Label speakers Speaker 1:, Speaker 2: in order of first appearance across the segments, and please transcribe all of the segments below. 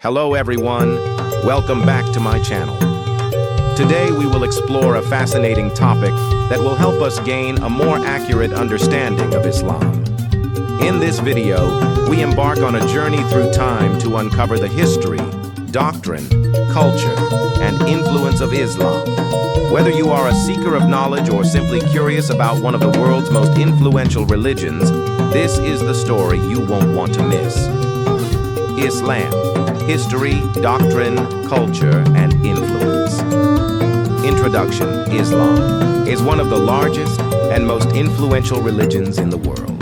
Speaker 1: Hello everyone, welcome back to my channel. Today we will explore a fascinating topic that will help us gain a more accurate understanding of Islam. In this video, we embark on a journey through time to uncover the history, doctrine, culture, and influence of Islam. Whether you are a seeker of knowledge or simply curious about one of the world's most influential religions, this is the story you won't want to miss. Islam. History, doctrine, culture, and influence. Introduction. Islam is one of the largest and most influential religions in the world.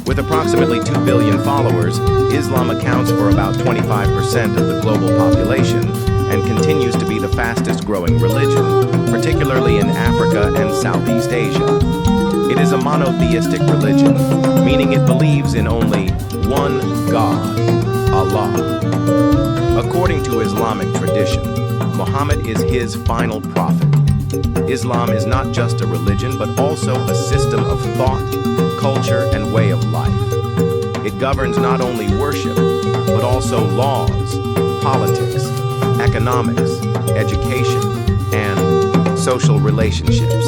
Speaker 1: With approximately 2 billion followers, Islam accounts for about 25% of the global population and continues to be the fastest growing religion, particularly in Africa and Southeast Asia. It is a monotheistic religion, meaning it believes in only one God, Allah. According to Islamic tradition, Muhammad is his final prophet. Islam is not just a religion, but also a system of thought, culture, and way of life. It governs not only worship, but also laws, politics, economics, education, and social relationships.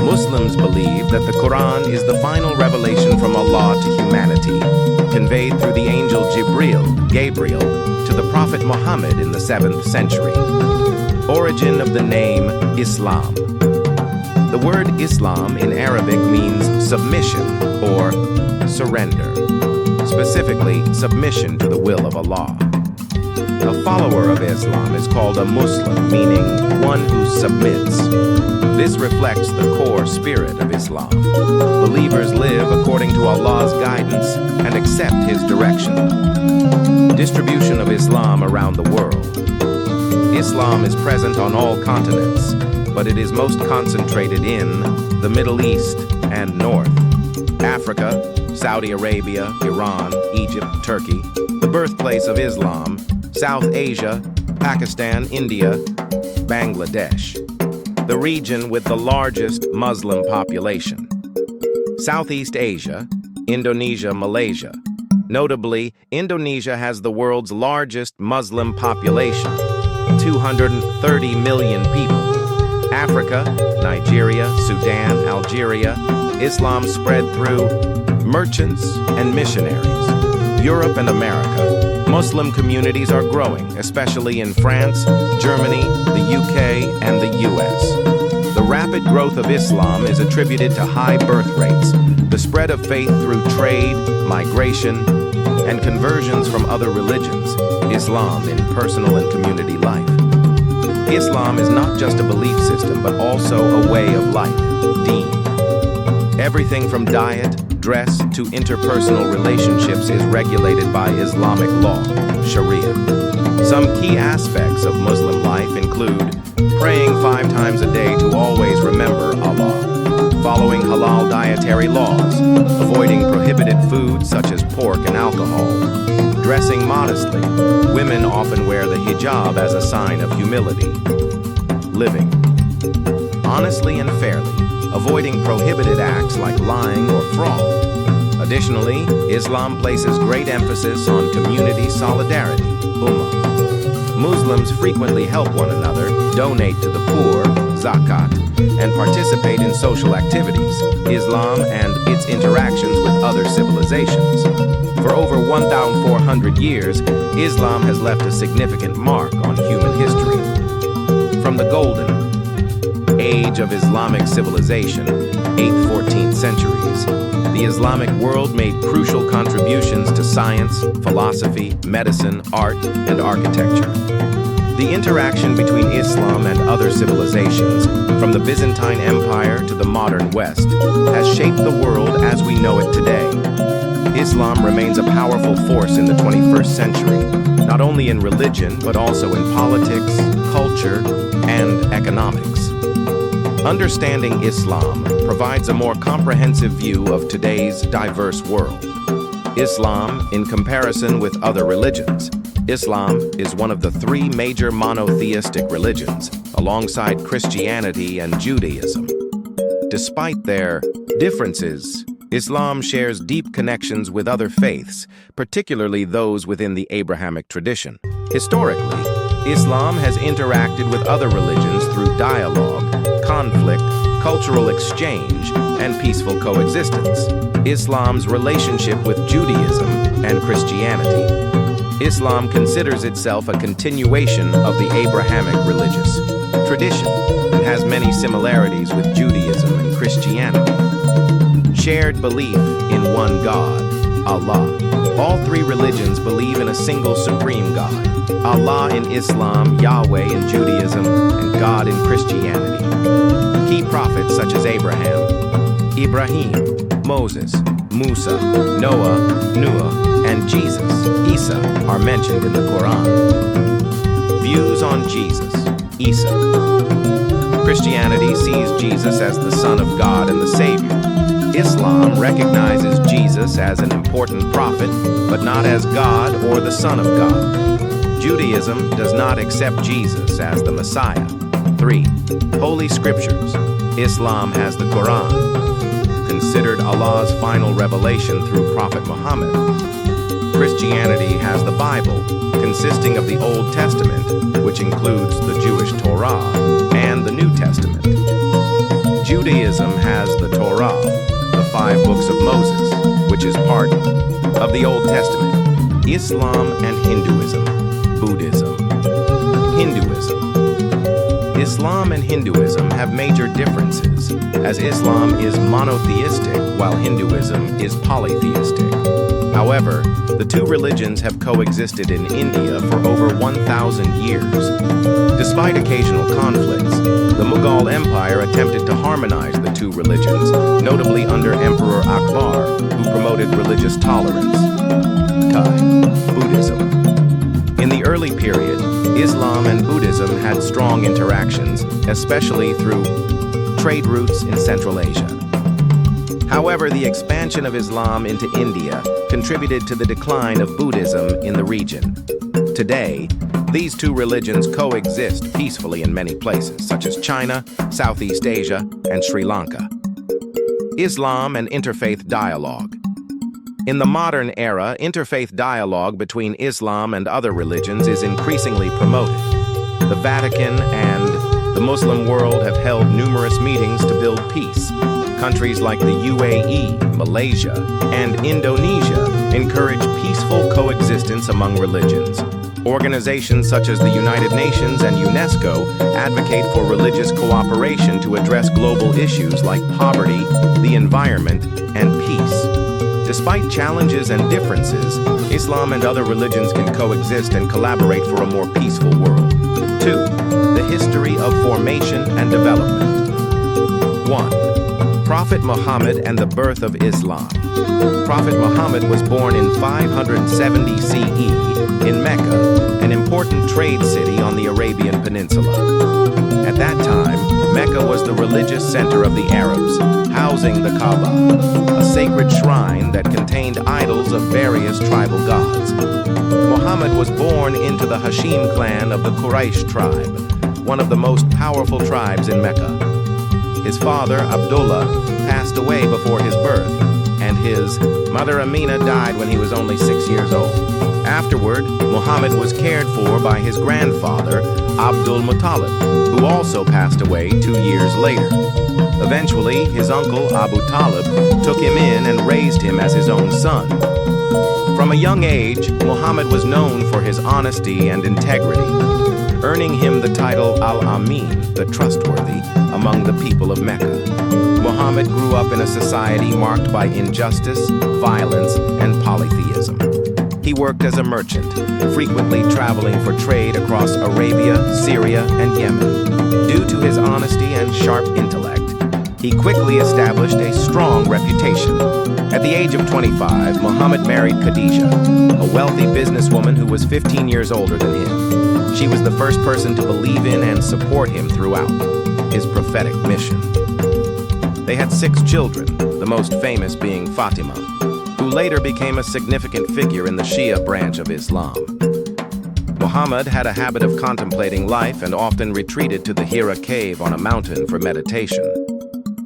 Speaker 1: Muslims believe that the Quran is the final revelation from Allah to humanity, conveyed through the angel Gabriel, to the Prophet Muhammad in the 7th century. Origin of the name Islam. The word Islam in Arabic means submission or surrender, specifically submission to the will of Allah. A follower of Islam is called a Muslim, meaning one who submits. This reflects the core spirit of Islam. Believers live according to Allah's guidance and accept His direction. Distribution of Islam around the world. Islam is present on all continents, but it is most concentrated in the Middle East and North. Africa, Saudi Arabia, Iran, Egypt, Turkey, the birthplace of Islam, South Asia, Pakistan, India, Bangladesh. The region with the largest Muslim population. Southeast Asia, Indonesia, Malaysia. Notably, Indonesia has the world's largest Muslim population, 230 million people. Africa, Nigeria, Sudan, Algeria. Islam spread through merchants and missionaries. Europe and America. Muslim communities are growing, especially in France, Germany, the UK, and the US. The rapid growth of Islam is attributed to high birth rates, the spread of faith through trade, migration, and conversions from other religions, Islam in personal and community life. Islam is not just a belief system, but also a way of life, deen. Everything from diet, dress, to interpersonal relationships is regulated by Islamic law, Sharia. Some key aspects of Muslim life include praying 5 times a day to always remember Allah, following halal dietary laws, avoiding prohibited foods such as pork and alcohol, dressing modestly. Women often wear the hijab as a sign of humility. Living honestly and fairly, avoiding prohibited acts like lying or fraud. Additionally, Islam places great emphasis on community solidarity, ummah. Muslims frequently help one another, donate to the poor, zakat, and participate in social activities, Islam and its interactions with other civilizations. For over 1,400 years, Islam has left a significant mark on human history. From the Golden Age of Islamic civilization, 8th-14th centuries, the Islamic world made crucial contributions to science, philosophy, medicine, art, and architecture. The interaction between Islam and other civilizations, from the Byzantine Empire to the modern West, has shaped the world as we know it today. Islam remains a powerful force in the 21st century, not only in religion, but also in politics, culture, and economics. Understanding Islam provides a more comprehensive view of today's diverse world. Islam, in comparison with other religions, Islam is one of the 3 major monotheistic religions, alongside Christianity and Judaism. Despite their differences, Islam shares deep connections with other faiths, particularly those within the Abrahamic tradition. Historically, Islam has interacted with other religions through dialogue, conflict, cultural exchange, and peaceful coexistence. Islam's relationship with Judaism and Christianity. Islam considers itself a continuation of the Abrahamic religious tradition and has many similarities with Judaism and Christianity. Shared belief in one God, Allah. All three religions believe in a single supreme God. Allah in Islam, Yahweh in Judaism, and God in Christianity. Key prophets such as Abraham, Ibrahim, Moses, Musa, Noah, Nuh, and Jesus, Isa, are mentioned in the Quran. Views on Jesus, Isa. Christianity sees Jesus as the Son of God and the Savior. Islam recognizes Jesus as an important prophet, but not as God or the Son of God. Judaism does not accept Jesus as the Messiah. 3. Holy Scriptures. Islam has the Quran, considered Allah's final revelation through Prophet Muhammad. Christianity has the Bible, consisting of the Old Testament, which includes the Jewish Torah, and the New Testament. Judaism has the Torah, the 5 books of Moses, which is part of the Old Testament. Islam and Hinduism. Buddhism. Hinduism. Islam and Hinduism have major differences, as Islam is monotheistic while Hinduism is polytheistic. However, the two religions have coexisted in India for over 1,000 years. Despite occasional conflicts, the Mughal Empire attempted to harmonize the two religions, notably under Emperor Akbar, who promoted religious tolerance. Buddhism. In the early period, Islam and Buddhism had strong interactions, especially through trade routes in Central Asia. However, the expansion of Islam into India contributed to the decline of Buddhism in the region. Today, these two religions coexist peacefully in many places, such as China, Southeast Asia, and Sri Lanka. Islam and interfaith dialogue. In the modern era, interfaith dialogue between Islam and other religions is increasingly promoted. The Vatican and the Muslim world have held numerous meetings to build peace. Countries like the UAE, Malaysia, and Indonesia encourage peaceful coexistence among religions. Organizations such as the United Nations and UNESCO advocate for religious cooperation to address global issues like poverty, the environment, and peace. Despite challenges and differences, Islam and other religions can coexist and collaborate for a more peaceful world. 2. The history of formation and development. 1. Prophet Muhammad and the birth of Islam. Prophet Muhammad was born in 570 CE in Mecca, an important trade city on the Arabian Peninsula. At that time, Mecca was the religious center of the Arabs, housing the Kaaba, a sacred shrine that contained idols of various tribal gods. Muhammad was born into the Hashim clan of the Quraysh tribe, one of the most powerful tribes in Mecca. His father, Abdullah, passed away before his birth, and his mother Amina died when he was only 6 years old. Afterward, Muhammad was cared for by his grandfather, Abdul Muttalib, who also passed away 2 years later. Eventually, his uncle, Abu Talib, took him in and raised him as his own son. From a young age, Muhammad was known for his honesty and integrity, earning him the title Al-Amin, the trustworthy, among the people of Mecca. Muhammad grew up in a society marked by injustice, violence, and polytheism. He worked as a merchant, frequently traveling for trade across Arabia, Syria, and Yemen. Due to his honesty and sharp intellect, he quickly established a strong reputation. At the age of 25, Muhammad married Khadija, a wealthy businesswoman who was 15 years older than him. She was the first person to believe in and support him throughout his prophetic mission. They had 6 children, the most famous being Fatima, who later became a significant figure in the Shia branch of Islam. Muhammad had a habit of contemplating life and often retreated to the Hira cave on a mountain for meditation.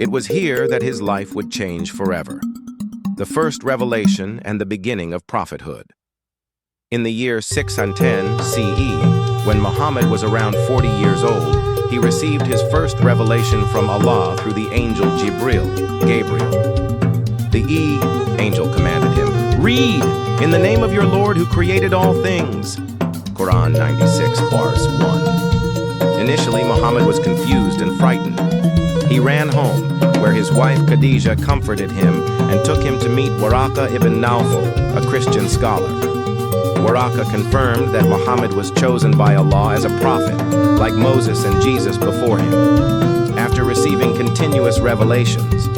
Speaker 1: It was here that his life would change forever, the first revelation and the beginning of prophethood. In the year 610 CE, when Muhammad was around 40 years old, he received his first revelation from Allah through the angel Gabriel. The angel commanded him, "Read, in the name of your Lord who created all things." Quran 96, verse 1. Initially, Muhammad was confused and frightened. He ran home, where his wife Khadijah comforted him and took him to meet Waraka ibn Nawfal, a Christian scholar. Waraka confirmed that Muhammad was chosen by Allah as a prophet, like Moses and Jesus before him. After receiving continuous revelations,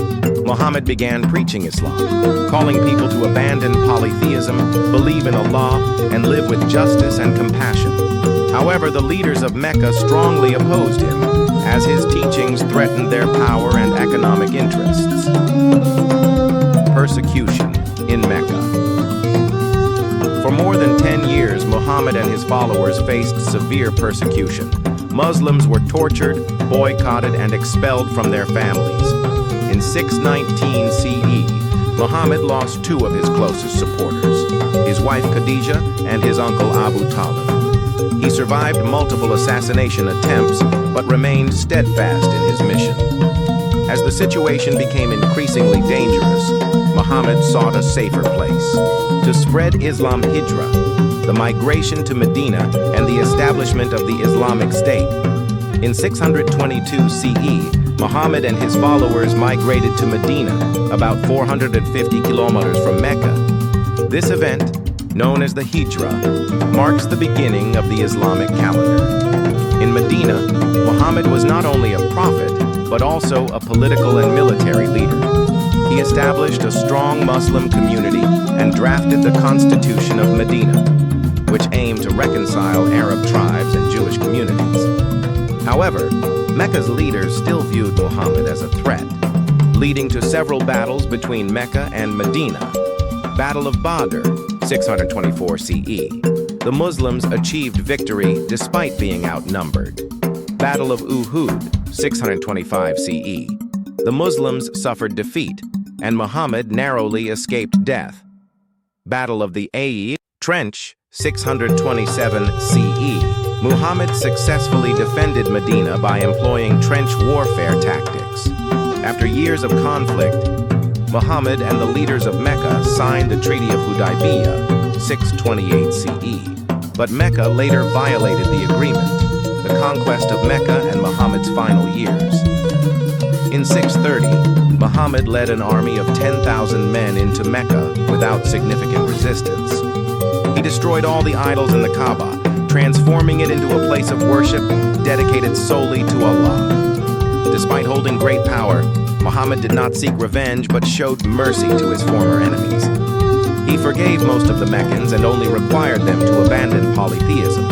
Speaker 1: Muhammad began preaching Islam, calling people to abandon polytheism, believe in Allah, and live with justice and compassion. However, the leaders of Mecca strongly opposed him, as his teachings threatened their power and economic interests. Persecution in Mecca. For more than 10 years, Muhammad and his followers faced severe persecution. Muslims were tortured, boycotted, and expelled from their families. In 619 CE, Muhammad lost two of his closest supporters, his wife Khadijah and his uncle Abu Talib. He survived multiple assassination attempts, but remained steadfast in his mission. As the situation became increasingly dangerous, Muhammad sought a safer place. To spread Islam Hijra, the migration to Medina, and the establishment of the Islamic State. In 622 CE, Muhammad and his followers migrated to Medina, about 450 kilometers from Mecca. This event, known as the Hijra, marks the beginning of the Islamic calendar. In Medina, Muhammad was not only a prophet, but also a political and military leader. He established a strong Muslim community and drafted the Constitution of Medina, which aimed to reconcile Arab tribes and Jewish communities. However, Mecca's leaders still viewed Muhammad as a threat, leading to several battles between Mecca and Medina. Battle of Badr, 624 CE. The Muslims achieved victory despite being outnumbered. Battle of Uhud, 625 CE. The Muslims suffered defeat, and Muhammad narrowly escaped death. Battle of the Ayi Trench, 627 CE. Muhammad successfully defended Medina by employing trench warfare tactics. After years of conflict, Muhammad and the leaders of Mecca signed the Treaty of Hudaybiyah, 628 CE. But Mecca later violated the agreement, the conquest of Mecca and Muhammad's final years. In 630, Muhammad led an army of 10,000 men into Mecca without significant resistance. He destroyed all the idols in the Kaaba, transforming it into a place of worship dedicated solely to Allah. Despite holding great power, Muhammad did not seek revenge but showed mercy to his former enemies. He forgave most of the Meccans and only required them to abandon polytheism.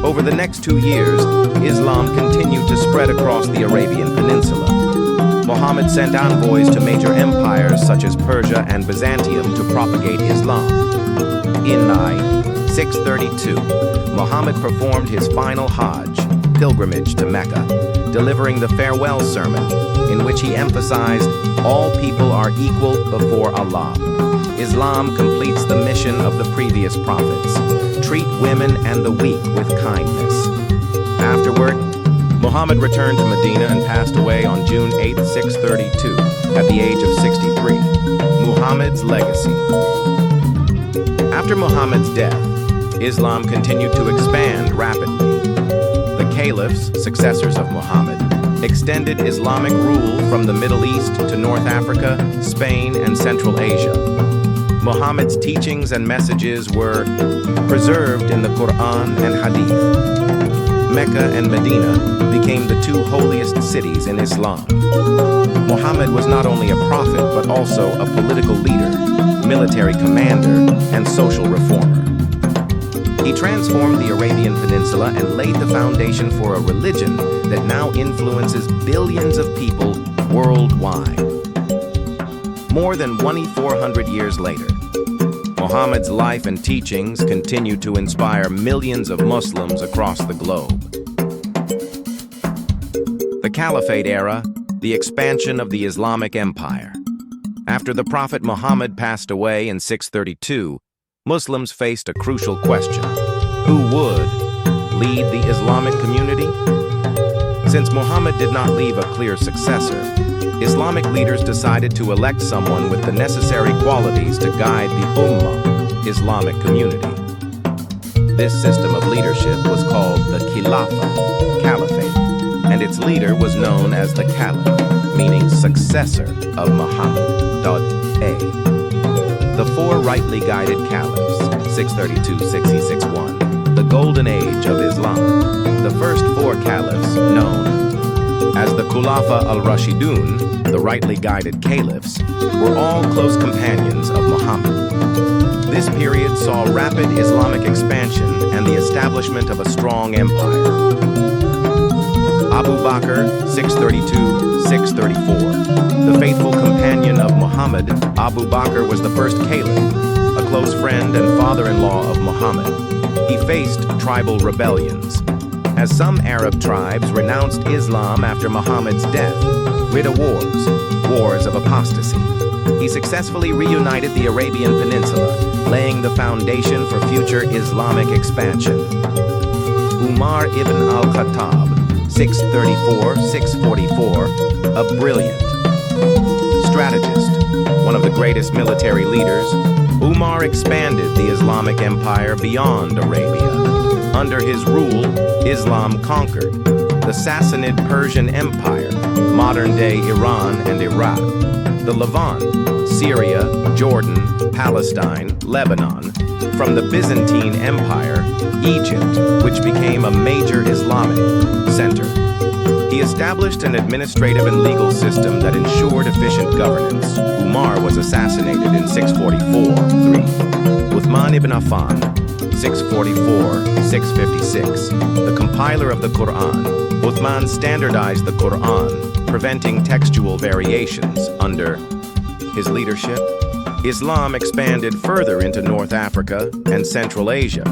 Speaker 1: Over the next 2 years, Islam continued to spread across the Arabian Peninsula. Muhammad sent envoys to major empires such as Persia and Byzantium to propagate Islam. In 632, Muhammad performed his final Hajj, pilgrimage to Mecca, delivering the farewell sermon, in which he emphasized, all people are equal before Allah. Islam completes the mission of the previous prophets. Treat women and the weak with kindness. Afterward, Muhammad returned to Medina and passed away on June 8, 632, at the age of 63. Muhammad's legacy. After Muhammad's death, Islam continued to expand rapidly. The caliphs, successors of Muhammad, extended Islamic rule from the Middle East to North Africa, Spain, and Central Asia. Muhammad's teachings and messages were preserved in the Quran and Hadith. Mecca and Medina became the two holiest cities in Islam. Muhammad was not only a prophet but also a political leader, military commander, and social reformer. He transformed the Arabian Peninsula and laid the foundation for a religion that now influences billions of people worldwide. More than 2,400 years later, Muhammad's life and teachings continue to inspire millions of Muslims across the globe. The Caliphate era, the expansion of the Islamic Empire. After the Prophet Muhammad passed away in 632, Muslims faced a crucial question: who would lead the Islamic community? Since Muhammad did not leave a clear successor, Islamic leaders decided to elect someone with the necessary qualities to guide the Ummah, Islamic community. This system of leadership was called the Caliphate, and its leader was known as the Caliph, meaning successor of Muhammad. A. The four rightly guided caliphs, 632-661, the Golden Age of Islam. The first four caliphs, known as the Khulafa al-Rashidun, the rightly guided caliphs, were all close companions of Muhammad. This period saw rapid Islamic expansion and the establishment of a strong empire. Abu Bakr, 632-634. The faithful companion of Muhammad, Abu Bakr was the first caliph, a close friend and father-in-law of Muhammad. He faced tribal rebellions, as some Arab tribes renounced Islam after Muhammad's death, rid of wars of apostasy. He successfully reunited the Arabian Peninsula, laying the foundation for future Islamic expansion. Umar ibn al-Khattab, 634-644, a brilliant strategist, one of the greatest military leaders, Umar expanded the Islamic Empire beyond Arabia. Under his rule, Islam conquered the Sassanid Persian Empire, modern-day Iran and Iraq, the Levant, Syria, Jordan, Palestine, Lebanon, from the Byzantine Empire, Egypt, which became a major Islamic center. He established an administrative and legal system that ensured efficient governance. Umar was assassinated in 644. Uthman ibn Affan, 644-656, the compiler of the Quran. Uthman standardized the Quran, preventing textual variations. Under his leadership, Islam expanded further into North Africa and Central Asia.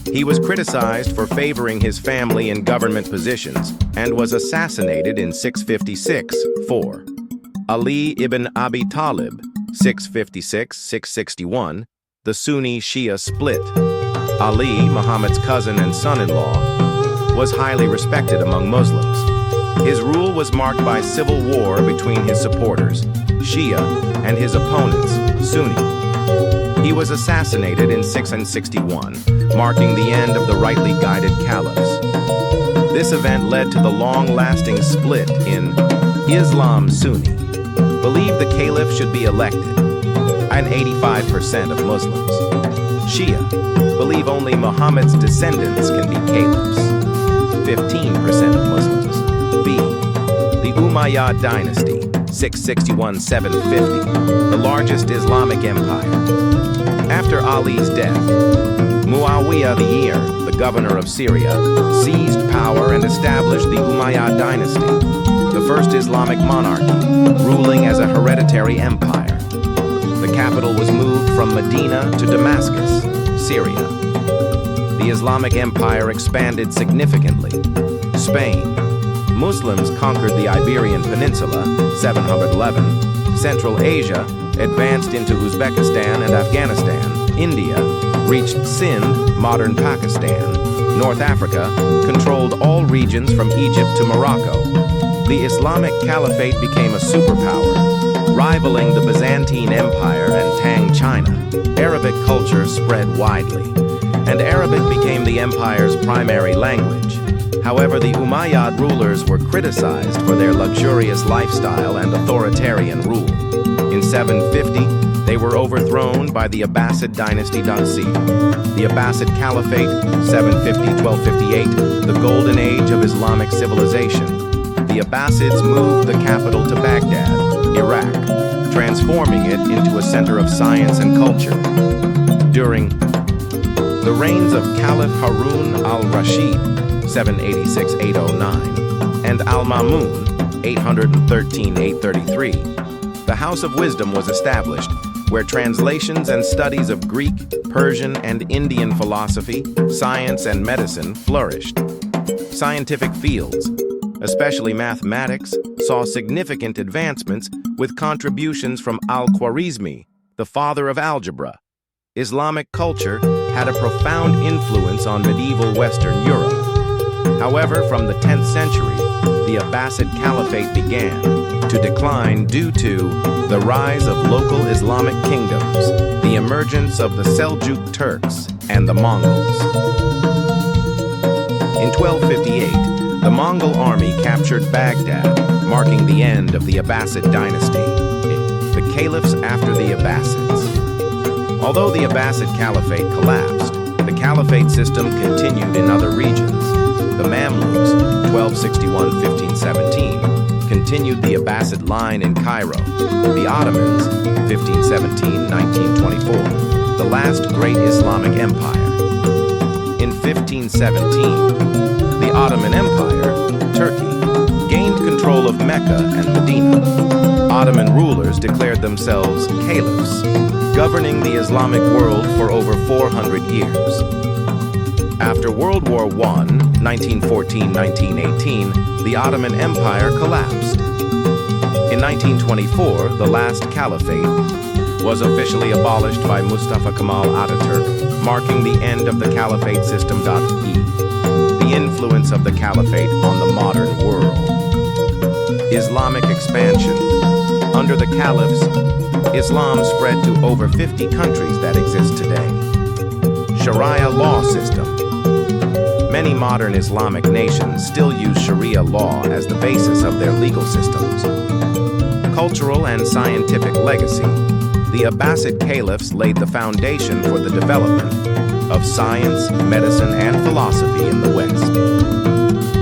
Speaker 1: He was criticized for favoring his family in government positions and was assassinated in 656-4. Ali ibn Abi Talib, 656-661, the Sunni-Shia split. Ali, Muhammad's cousin and son-in-law, was highly respected among Muslims. His rule was marked by civil war between his supporters, Shia, and his opponents, Sunni. He was assassinated in 661, marking the end of the rightly guided caliphs. This event led to the long-lasting split in Islam. Sunni believe the caliph should be elected, and 85% of Muslims. Shia believe only Muhammad's descendants can be caliphs, 15% of Muslims. B. The Umayyad dynasty, 661-750, the largest Islamic empire. After Ali's death, Muawiyah the governor of Syria, seized power and established the Umayyad dynasty, the first Islamic monarchy, ruling as a hereditary empire. The capital was moved from Medina to Damascus, Syria. The Islamic Empire expanded significantly. Spain. Muslims conquered the Iberian Peninsula, 711. Central Asia advanced into Uzbekistan and Afghanistan. India reached Sindh, modern Pakistan. North Africa controlled all regions from Egypt to Morocco. The Islamic Caliphate became a superpower, rivaling the Byzantine Empire and Tang China. Arabic culture spread widely, and Arabic became the empire's primary language. However, the Umayyad rulers were criticized for their luxurious lifestyle and authoritarian rule. In 750, they were overthrown by the Abbasid dynasty. The Abbasid Caliphate, 750-1258, the Golden Age of Islamic civilization. The Abbasids moved the capital to Baghdad, Iraq, transforming it into a center of science and culture. During the reigns of Caliph Harun al-Rashid, 786-809, and Al-Mamun, 813-833, the House of Wisdom was established, where translations and studies of Greek, Persian, and Indian philosophy, science, and medicine flourished. Scientific fields, especially mathematics, saw significant advancements with contributions from Al-Khwarizmi, the father of algebra. Islamic culture had a profound influence on medieval Western Europe. However, from the 10th century, the Abbasid Caliphate began to decline due to the rise of local Islamic kingdoms, the emergence of the Seljuk Turks, and the Mongols. In 1258, the Mongol army captured Baghdad, marking the end of the Abbasid dynasty, the caliphs after the Abbasids. Although the Abbasid Caliphate collapsed, the Caliphate system continued in other regions. The Mamluks, 1261–1517, continued the Abbasid line in Cairo. The Ottomans, 1517–1924, the last great Islamic empire. In 1517, the Ottoman Empire, Turkey, gained control of Mecca and Medina. Ottoman rulers declared themselves caliphs, governing the Islamic world for over 400 years. After World War I, 1914–1918, the Ottoman Empire collapsed. In 1924, the last caliphate was officially abolished by Mustafa Kemal Ataturk, marking the end of the caliphate system. The influence of the caliphate on the modern world. Islamic expansion. Under the caliphs, Islam spread to over 50 countries that exist today. Sharia law system. Many modern Islamic nations still use Sharia law as the basis of their legal systems. Cultural and scientific legacy. The Abbasid caliphs laid the foundation for the development of science, medicine, and philosophy in the West.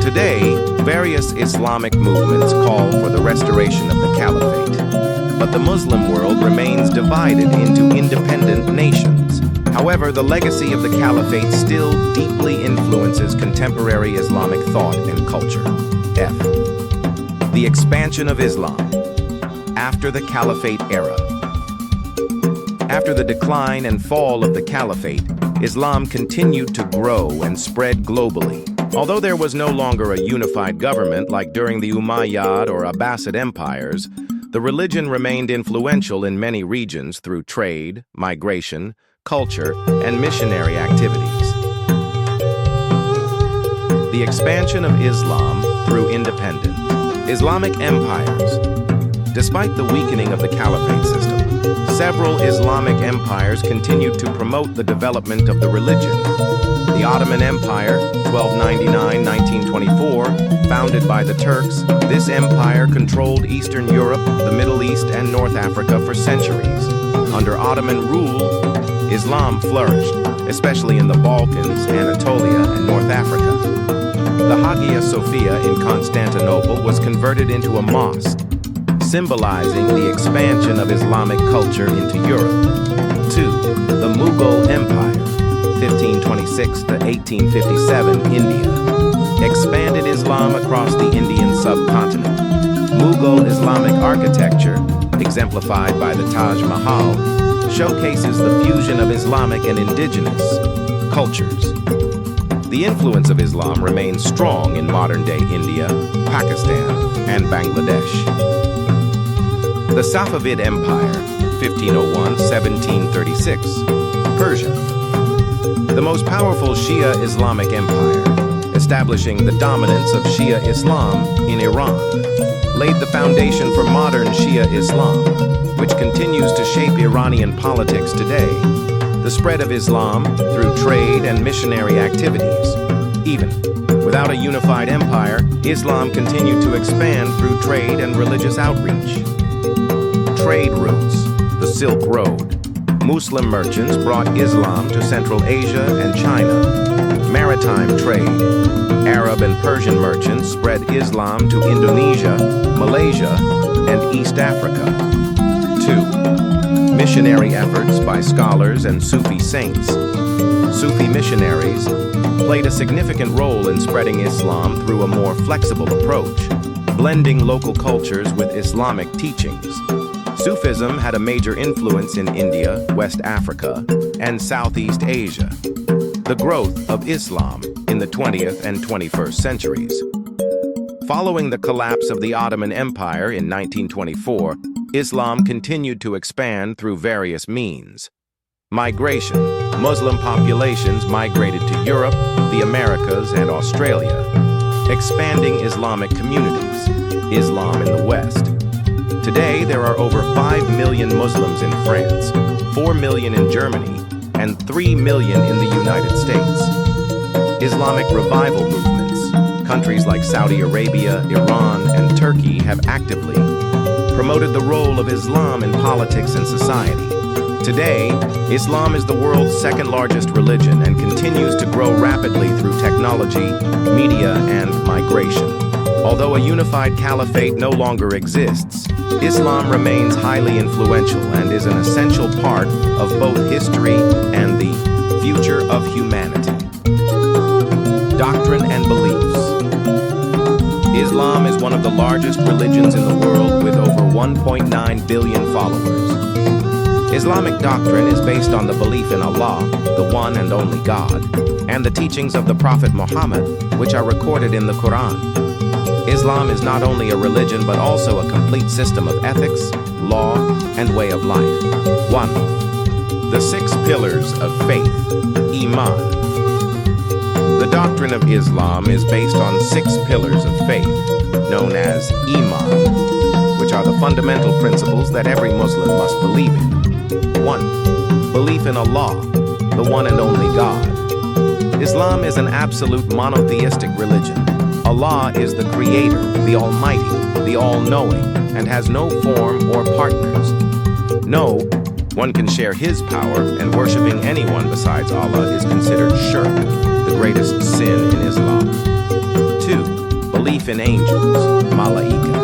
Speaker 1: Today, various Islamic movements call for the restoration of the caliphate, but the Muslim world remains divided into independent nations. However, the legacy of the caliphate still deeply influences contemporary Islamic thought and culture. F. The expansion of Islam. After the caliphate era. After the decline and fall of the caliphate, Islam continued to grow and spread globally. Although there was no longer a unified government like during the Umayyad or Abbasid empires, the religion remained influential in many regions through trade, migration, culture, and missionary activities. The expansion of Islam through independent Islamic empires. Despite the weakening of the caliphate system, several Islamic empires continued to promote the development of the religion. The Ottoman Empire, 1299–1924, founded by the Turks, this empire controlled Eastern Europe, the Middle East, and North Africa for centuries. Under Ottoman rule, Islam flourished, especially in the Balkans, Anatolia, and North Africa. The Hagia Sophia in Constantinople was converted into a mosque, symbolizing the expansion of Islamic culture into Europe. 2. The Mughal Empire, 1526–1857, India, expanded Islam across the Indian subcontinent. Mughal Islamic architecture, exemplified by the Taj Mahal, showcases the fusion of Islamic and indigenous cultures. The influence of Islam remains strong in modern-day India, Pakistan, and Bangladesh. The Safavid Empire, 1501–1736, Persia. The most powerful Shia Islamic empire, establishing the dominance of Shia Islam in Iran, laid the foundation for modern Shia Islam, which continues to shape Iranian politics today. The spread of Islam through trade and missionary activities. Even without a unified empire, Islam continued to expand through trade and religious outreach. Trade routes, the Silk Road. Muslim merchants brought Islam to Central Asia and China. Maritime trade. Arab and Persian merchants spread Islam to Indonesia, Malaysia, and East Africa. 2. Missionary efforts by scholars and Sufi saints. Sufi missionaries played a significant role in spreading Islam through a more flexible approach, blending local cultures with Islamic teachings. Sufism had a major influence in India, West Africa, and Southeast Asia. The growth of Islam in the 20th and 21st centuries. Following the collapse of the Ottoman Empire in 1924, Islam continued to expand through various means. Migration. Muslim populations migrated to Europe, the Americas, and Australia. Expanding Islamic communities. Islam in the West. Today, there are over 5 million Muslims in France, 4 million in Germany, and 3 million in the United States. Islamic revival movements. Countries like Saudi Arabia, Iran, and Turkey have actively promoted the role of Islam in politics and society. Today, Islam is the world's second-largest religion and continues to grow rapidly through technology, media, and migration. Although a unified caliphate no longer exists, Islam remains highly influential and is an essential part of both history and the future of humanity. Doctrine and beliefs. Islam is one of the largest religions in the world with over 1.9 billion followers. Islamic doctrine is based on the belief in Allah, the one and only God, and the teachings of the Prophet Muhammad, which are recorded in the Quran. Islam is not only a religion but also a complete system of ethics, law, and way of life. 1. The 6 pillars of faith. Iman. The doctrine of Islam is based on 6 pillars of faith, known as Iman, which are the fundamental principles that every Muslim must believe in. 1. Belief in Allah, the one and only God. Islam is an absolute monotheistic religion. Allah is the Creator, the Almighty, the All-Knowing, and has no form or partners. No one can share His power, and worshiping anyone besides Allah is considered shirk, the greatest sin in Islam. 2. Belief in angels, malaika.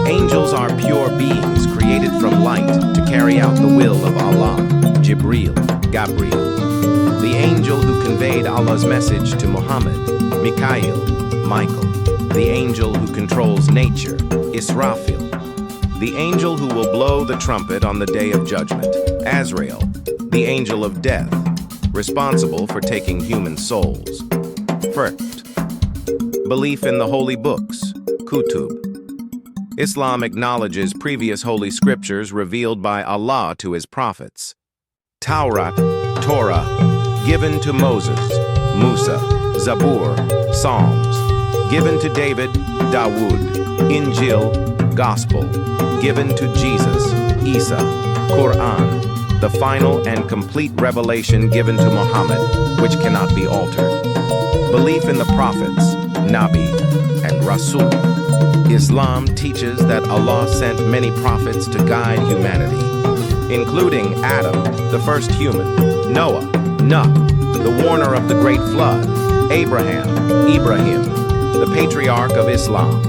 Speaker 1: Angels are pure beings created from light to carry out the will of Allah, Jibreel, Gabriel. The angel who conveyed Allah's message to Muhammad, Mikael, Michael. The angel who controls nature, Israfil. The angel who will blow the trumpet on the day of judgment, Azrael. The angel of death, responsible for taking human souls. First, belief in the holy books, Kutub. Islam acknowledges previous holy scriptures revealed by Allah to His prophets. Taurat, Torah, given to Moses, Musa, Zabur, Psalms, given to David, Dawood, Injil, Gospel, given to Jesus, Isa, Quran, the final and complete revelation given to Muhammad, which cannot be altered. Belief in the prophets, Nabi, and Rasul. Islam teaches that Allah sent many prophets to guide humanity, including Adam, the first human, Noah, Nuh, the warner of the great flood, Abraham, Ibrahim, the patriarch of Islam.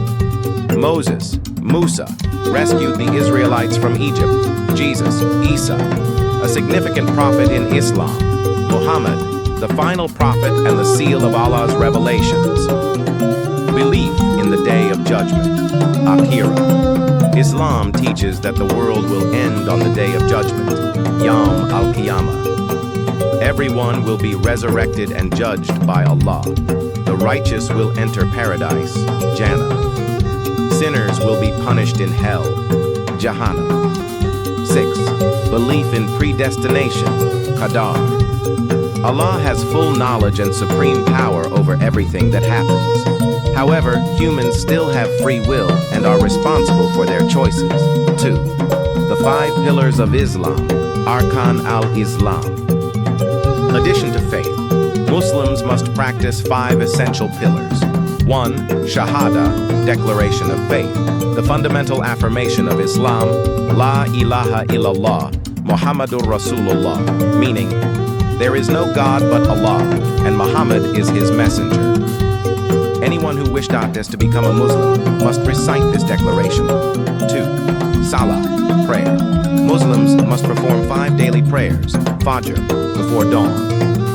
Speaker 1: Moses, Musa, rescued the Israelites from Egypt. Jesus, Isa, a significant prophet in Islam. Muhammad, the final prophet and the seal of Allah's revelations. Belief in the Day of Judgment, Akhirah. Islam teaches that the world will end on the Day of Judgment, Yawm al-Qiyamah. Everyone will be resurrected and judged by Allah. The righteous will enter paradise, Jannah. Sinners will be punished in hell, Jahannam. 6. Belief in predestination, Qadar. Allah has full knowledge and supreme power over everything that happens. However, humans still have free will and are responsible for their choices. 2. The 5 pillars of Islam, Arkan al-Islam. Addition to faith, Muslims must practice 5 essential pillars. 1. Shahada, declaration of faith, the fundamental affirmation of Islam, La ilaha illallah, Muhammadur Rasulullah, meaning, there is no God but Allah, and Muhammad is His messenger. Anyone who wished to become a Muslim must recite this declaration. 2. Salah, prayer. Muslims must perform 5 daily prayers, Fajr, before dawn,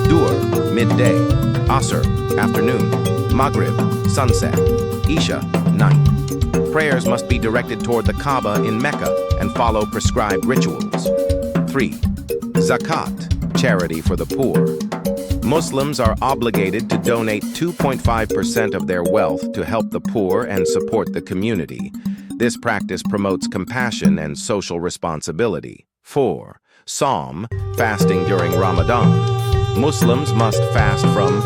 Speaker 1: Duhr, midday, Asr, afternoon, Maghrib, sunset, Isha, night. Prayers must be directed toward the Kaaba in Mecca and follow prescribed rituals. 3. Zakat, charity for the poor. Muslims are obligated to donate 2.5% of their wealth to help the poor and support the community. This practice promotes compassion and social responsibility. 4. Psalm, fasting during Ramadan. Muslims must fast from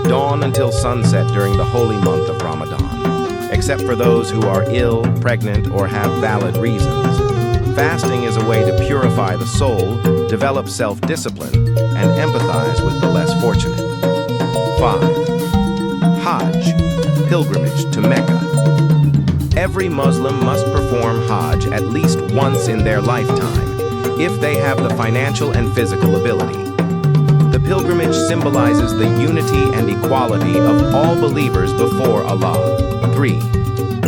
Speaker 1: dawn until sunset during the holy month of Ramadan, except for those who are ill, pregnant, or have valid reasons. Fasting is a way to purify the soul, develop self-discipline, and empathize with the less fortunate. 5. Hajj, pilgrimage to Mecca. Every Muslim must perform Hajj at least once in their lifetime, if they have the financial and physical ability. The pilgrimage symbolizes the unity and equality of all believers before Allah. 3.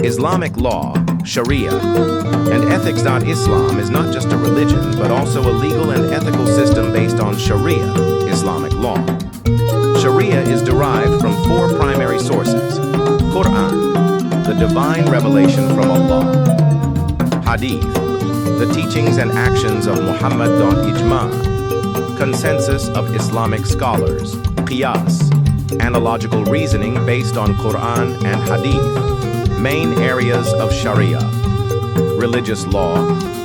Speaker 1: Islamic law, Sharia, and ethics. Islam is not just a religion, but also a legal and ethical system based on Sharia, Islamic law. Sharia is derived from 4 primary sources: Quran, the divine revelation from Allah; Hadith, the teachings and actions of Muhammad. Ijma, consensus of Islamic scholars; Qiyas, analogical reasoning based on Quran and Hadith. Main areas of Sharia: religious law,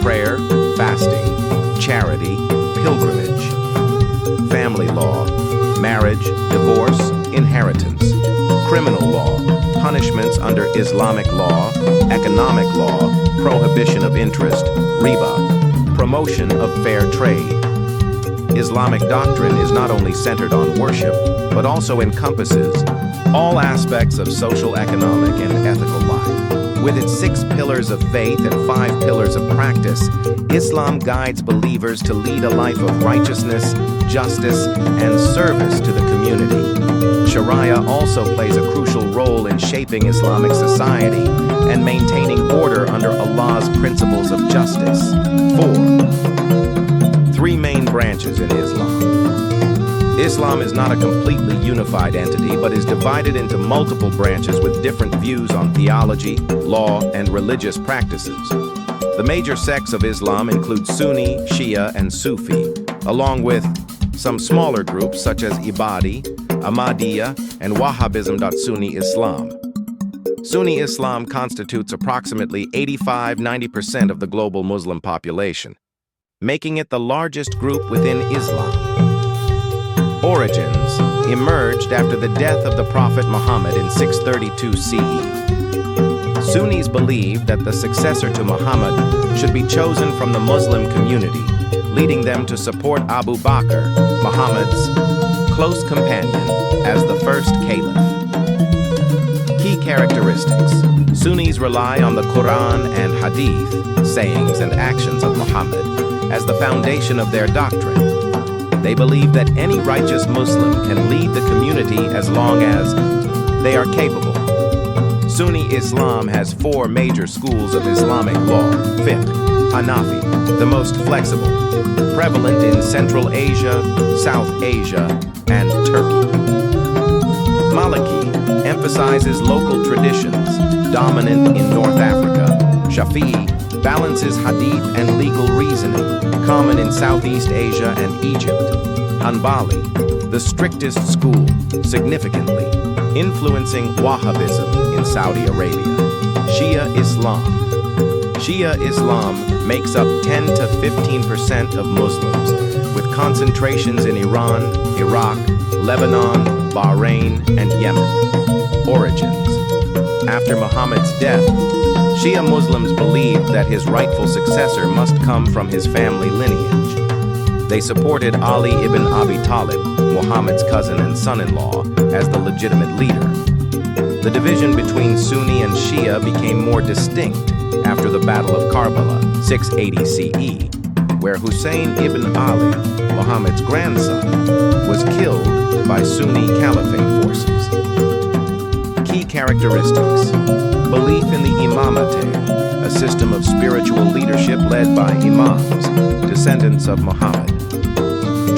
Speaker 1: prayer, fasting, charity, pilgrimage; family law, marriage, divorce, inheritance; criminal law, punishments under Islamic law; economic law, prohibition of interest, riba; promotion of fair trade. Islamic doctrine is not only centered on worship, but also encompasses all aspects of social, economic, and ethical life. With its 6 pillars of faith and 5 pillars of practice, Islam guides believers to lead a life of righteousness, justice, and service to the community. Sharia also plays a crucial role in shaping Islamic society and maintaining order under Allah's principles of justice. 4. 3 main branches in Islam. Islam is not a completely unified entity, but is divided into multiple branches with different views on theology, law, and religious practices. The major sects of Islam include Sunni, Shia, and Sufi, along with some smaller groups such as Ibadi, Ahmadiyya, and Wahhabism. Sunni Islam. Sunni Islam constitutes approximately 85–90% of the global Muslim population, making it the largest group within Islam. Origins emerged after the death of the Prophet Muhammad in 632 CE. Sunnis believe that the successor to Muhammad should be chosen from the Muslim community, leading them to support Abu Bakr, Muhammad's close companion, as the first caliph. Key characteristics: Sunnis rely on the Quran and Hadith, sayings and actions of Muhammad, as the foundation of their doctrine. They believe that any righteous Muslim can lead the community as long as they are capable. Sunni Islam has 4 major schools of Islamic law: fiqh, Hanafi, the most flexible, prevalent in Central Asia, South Asia, and Turkey. Maliki emphasizes local traditions, dominant in North Africa. Shafi'i balances hadith and legal reasoning, common in Southeast Asia and Egypt. Hanbali, the strictest school, significantly influencing Wahhabism in Saudi Arabia. Shia Islam. Shia Islam makes up 10–15% of Muslims, with concentrations in Iran, Iraq, Lebanon, Bahrain, and Yemen. Origins. After Muhammad's death, Shia Muslims believed that his rightful successor must come from his family lineage. They supported Ali ibn Abi Talib, Muhammad's cousin and son-in-law, as the legitimate leader. The division between Sunni and Shia became more distinct after the Battle of Karbala, 680 CE, where Hussein ibn Ali, Muhammad's grandson, was killed by Sunni Caliphate forces. Key characteristics: belief in the Imamate, a system of spiritual leadership led by imams, descendants of Muhammad.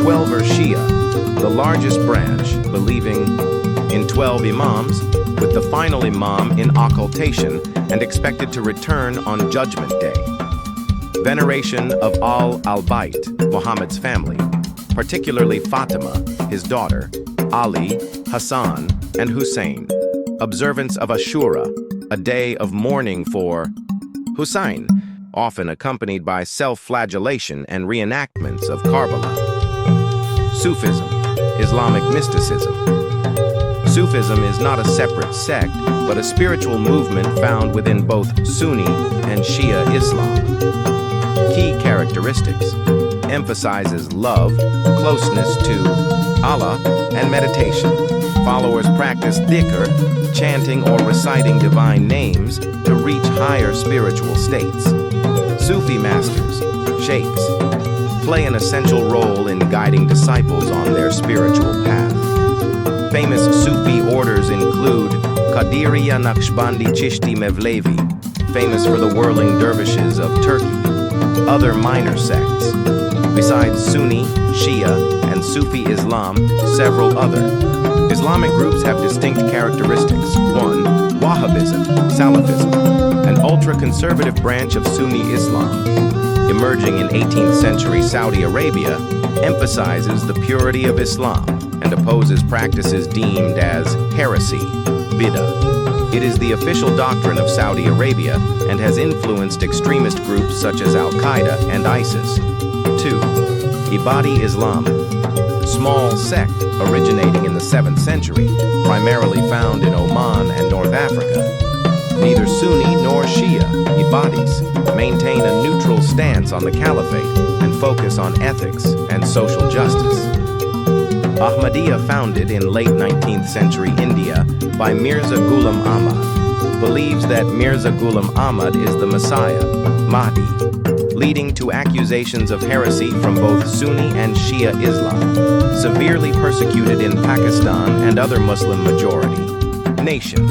Speaker 1: 12er Shia, the largest branch, believing in 12 imams, with the final imam in occultation and expected to return on Judgment Day. Veneration of al-Bayt, Muhammad's family, particularly Fatima, his daughter, Ali, Hassan, and Hussein. Observance of Ashura, a day of mourning for Hussein, often accompanied by self-flagellation and reenactments of Karbala. Sufism, Islamic mysticism. Sufism is not a separate sect, but a spiritual movement found within both Sunni and Shia Islam. Key characteristics: emphasizes love, closeness to Allah, and meditation. Followers practice dhikr, chanting or reciting divine names to reach higher spiritual states. Sufi masters, sheikhs, play an essential role in guiding disciples on their spiritual path. Famous Sufi orders include Qadiriya, Naqshbandi, Chishti, Mevlevi, famous for the whirling dervishes of Turkey. Other minor sects. Besides Sunni, Shia, and Sufi Islam, several other Islamic groups have distinct characteristics. 1. Wahhabism, Salafism, an ultra-conservative branch of Sunni Islam. Emerging in 18th century Saudi Arabia, emphasizes the purity of Islam and opposes practices deemed as heresy, bid'ah. It is the official doctrine of Saudi Arabia and has influenced extremist groups such as Al-Qaeda and ISIS. 2. Ibadi Islam, small sect originating in the 7th century, primarily found in Oman and North Africa. Neither Sunni nor Shia, Ibadis, maintain a neutral stance on the Caliphate and focus on ethics and social justice. Ahmadiyya, founded in late 19th century India by Mirza Ghulam Ahmad, believes that Mirza Ghulam Ahmad is the Messiah, Mahdi, leading to accusations of heresy from both Sunni and Shia Islam, severely persecuted in Pakistan and other Muslim-majority nations.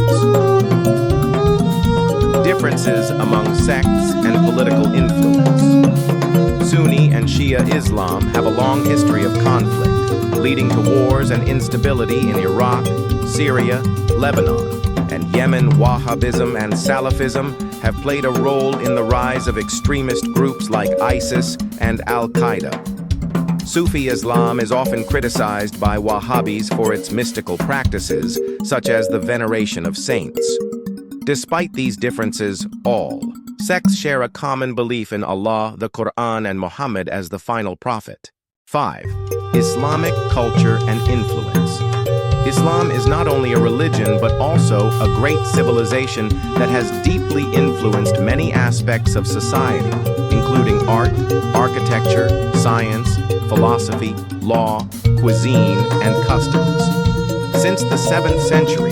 Speaker 1: Differences among sects and political influence. Sunni and Shia Islam have a long history of conflict, leading to wars and instability in Iraq, Syria, Lebanon, and Yemen. Wahhabism and Salafism have played a role in the rise of extremist groups like ISIS and Al-Qaeda. Sufi Islam is often criticized by Wahhabis for its mystical practices, such as the veneration of saints. Despite these differences, all sects share a common belief in Allah, the Quran, and Muhammad as the final prophet. 5. Islamic culture and influence. Islam is not only a religion, but also a great civilization that has deeply influenced many aspects of society, including art, architecture, science, philosophy, law, cuisine, and customs. Since the 7th century,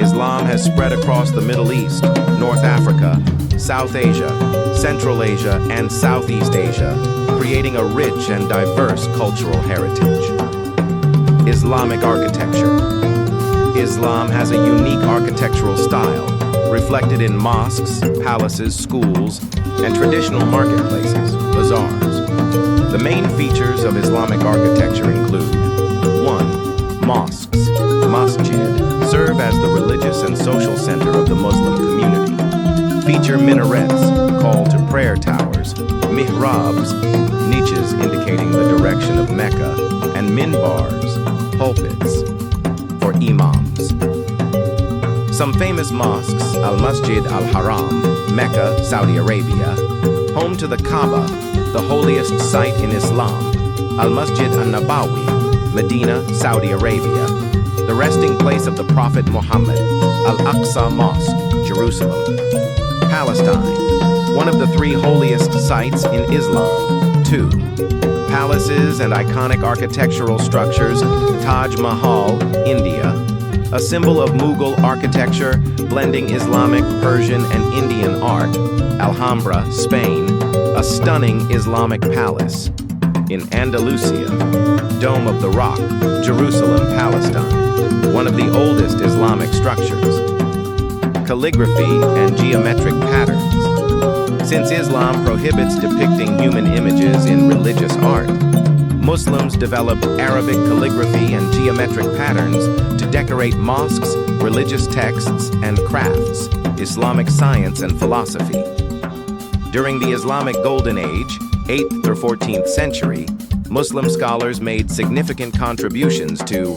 Speaker 1: Islam has spread across the Middle East, North Africa, South Asia, Central Asia, and Southeast Asia, creating a rich and diverse cultural heritage. Islamic architecture. Islam has a unique architectural style, reflected in mosques, palaces, schools, and traditional marketplaces, bazaars. The main features of Islamic architecture include: 1. Mosques. Masjid serve as the religious and social center of the Muslim community. Feature minarets, call to prayer towers, mihrabs, niches indicating the direction of Mecca, and minbars, pulpits, for imams. Some famous mosques: Al-Masjid Al-Haram, Mecca, Saudi Arabia, home to the Kaaba, the holiest site in Islam; Al-Masjid An-Nabawi, Medina, Saudi Arabia, the resting place of the Prophet Muhammad; Al-Aqsa Mosque, Jerusalem. Palestine, one of the 3 holiest sites in Islam. 2. Palaces and iconic architectural structures: Taj Mahal, India, a symbol of Mughal architecture blending Islamic, Persian, and Indian art; Alhambra, Spain, a stunning Islamic palace. In Andalusia, Dome of the Rock, Jerusalem, Palestine, one of the oldest Islamic structures. Calligraphy and geometric patterns. Since Islam prohibits depicting human images in religious art, Muslims developed Arabic calligraphy and geometric patterns to decorate mosques, religious texts, and crafts, Islamic science and philosophy. During the Islamic Golden Age, 8th or 14th century, Muslim scholars made significant contributions to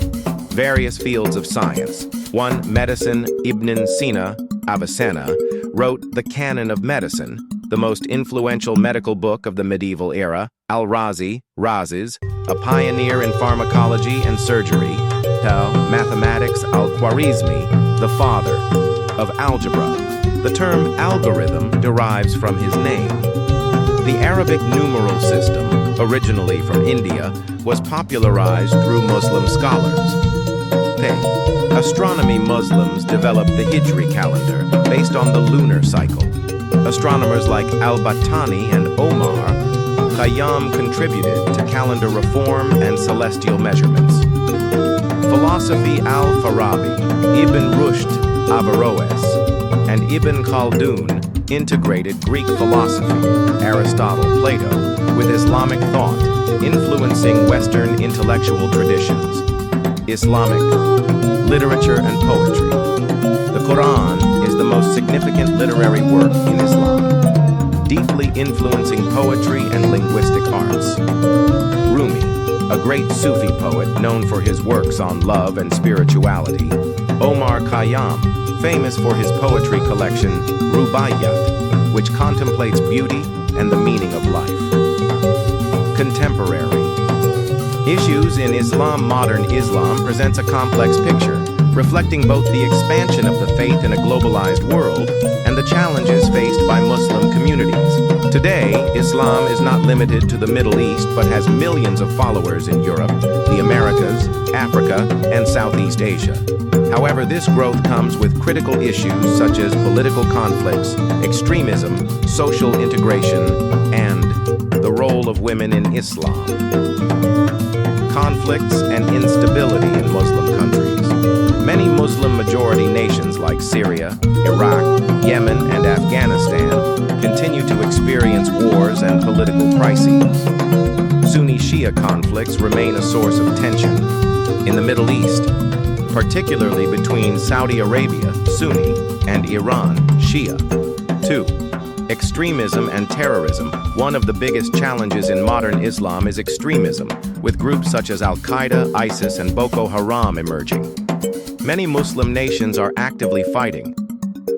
Speaker 1: various fields of science. 1. Medicine. Ibn Sina, Avicenna, wrote the Canon of Medicine, the most influential medical book of the medieval era, Al-Razi, Razes, a pioneer in pharmacology and surgery, mathematics, Al-Khwarizmi, the father of algebra. The term algorithm derives from his name. The Arabic numeral system, originally from India, was popularized through Muslim scholars. Astronomy Muslims developed the Hijri calendar based on the lunar cycle. Astronomers like al-Battani and Omar Khayyam contributed to calendar reform and celestial measurements. Philosophy Al-Farabi, Ibn Rushd, Averroes, and Ibn Khaldun integrated Greek philosophy, Aristotle, Plato, with Islamic thought, influencing Western intellectual traditions. Islamic literature and poetry. The Quran is the most significant literary work in Islam, deeply influencing poetry and linguistic arts. Rumi, a great Sufi poet known for his works on love and spirituality. Omar Khayyam, famous for his poetry collection, Rubaiyat, which contemplates beauty and the meaning of life. Contemporary. Issues in Islam. Modern Islam presents a complex picture, reflecting both the expansion of the faith in a globalized world and the challenges faced by Muslim communities. Today, Islam is not limited to the Middle East but has millions of followers in Europe, the Americas, Africa, and Southeast Asia. However, this growth comes with critical issues such as political conflicts, extremism, social integration, and the role of women in Islam. Conflicts and instability in Muslim countries. Many Muslim-majority nations like Syria, Iraq, Yemen, and Afghanistan continue to experience wars and political crises. Sunni-Shia conflicts remain a source of tension. In the Middle East, particularly between Saudi Arabia, Sunni, and Iran, Shia. 2. Extremism and terrorism. One of the biggest challenges in modern Islam is extremism, with groups such as Al-Qaeda, ISIS, and Boko Haram emerging. Many Muslim nations are actively fighting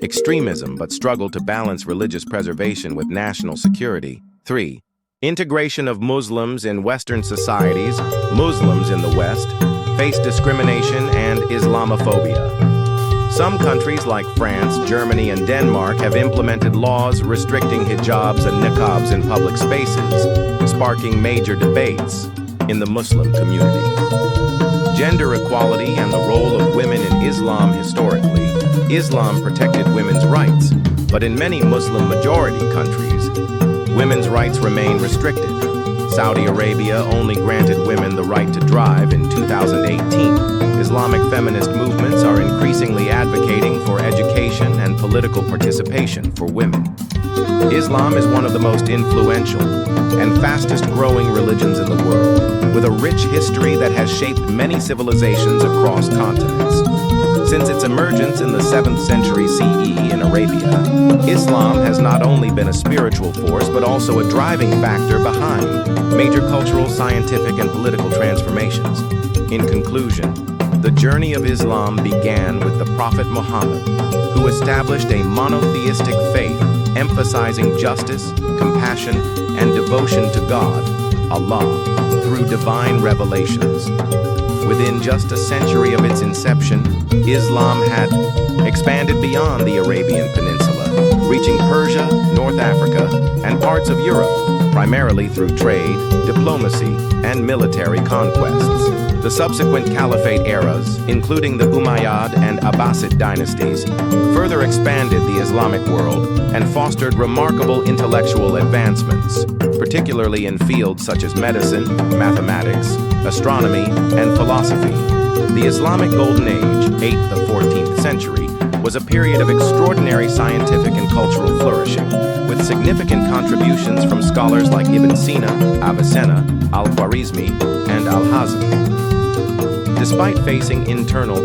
Speaker 1: extremism but struggle to balance religious preservation with national security. 3. Integration of Muslims in Western societies. Muslims in the West face discrimination and Islamophobia. Some countries like France, Germany, and Denmark have implemented laws restricting hijabs and niqabs in public spaces, sparking major debates in the Muslim community. Gender equality and the role of women in Islam. Historically, Islam protected women's rights, but in many Muslim-majority countries, women's rights remain restricted. Saudi Arabia only granted women the right to drive in 2018. Islamic feminist movements are increasingly advocating for education and political participation for women. Islam is one of the most influential and fastest-growing religions in the world, with a rich history that has shaped many civilizations across continents. Since its emergence in the 7th century CE in Arabia, Islam has not only been a spiritual force but also a driving factor behind major cultural, scientific, and political transformations. In conclusion, the journey of Islam began with the Prophet Muhammad, who established a monotheistic faith emphasizing justice, compassion, and devotion to God, Allah, through divine revelations. Within just a century of its inception, Islam had expanded beyond the Arabian Peninsula, reaching Persia, North Africa, and parts of Europe, primarily through trade, diplomacy, and military conquests. The subsequent Caliphate eras, including the Umayyad and Abbasid dynasties, further expanded the Islamic world and fostered remarkable intellectual advancements, particularly in fields such as medicine, mathematics, astronomy, and philosophy. The Islamic Golden Age, 8th to 14th century, was a period of extraordinary scientific and cultural flourishing, with significant contributions from scholars like Ibn Sina, Avicenna, Al-Khwarizmi, and Al-Hazmi. Despite facing internal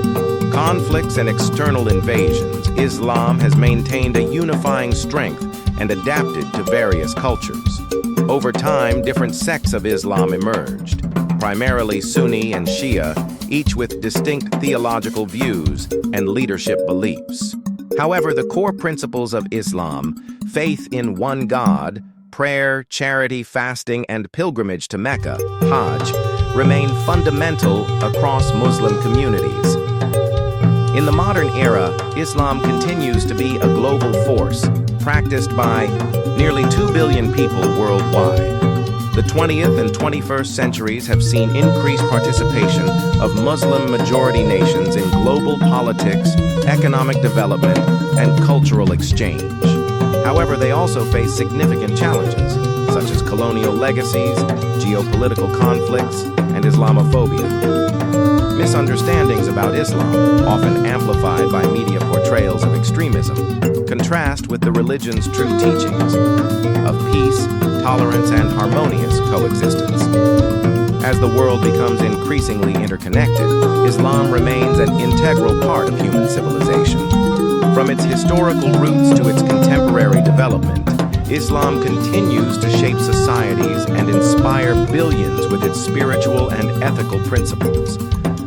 Speaker 1: conflicts and external invasions, Islam has maintained a unifying strength and adapted to various cultures. Over time, different sects of Islam emerged, primarily Sunni and Shia, each with distinct theological views and leadership beliefs. However, the core principles of Islam, faith in one God, prayer, charity, fasting, and pilgrimage to Mecca, Hajj, remain fundamental across Muslim communities. In the modern era, Islam continues to be a global force, practiced by nearly 2 billion people worldwide. The 20th and 21st centuries have seen increased participation of Muslim-majority nations in global politics, economic development, and cultural exchange. However, they also face significant challenges, such as colonial legacies, geopolitical conflicts, and Islamophobia. Misunderstandings about Islam, often amplified by media portrayals of extremism, contrast with the religion's true teachings of peace, tolerance, and harmonious coexistence. As the world becomes increasingly interconnected, Islam remains an integral part of human civilization. From its historical roots to its contemporary development, Islam continues to shape societies and inspire billions with its spiritual and ethical principles.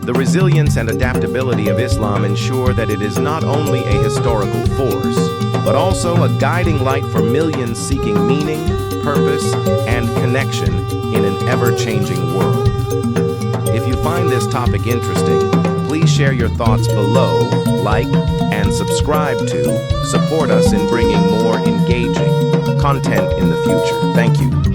Speaker 1: The resilience and adaptability of Islam ensure that it is not only a historical force, but also a guiding light for millions seeking meaning, purpose, and connection in an ever-changing world. If you find this topic interesting, please share your thoughts below, like, and subscribe to support us in bringing more engaging content in the future. Thank you.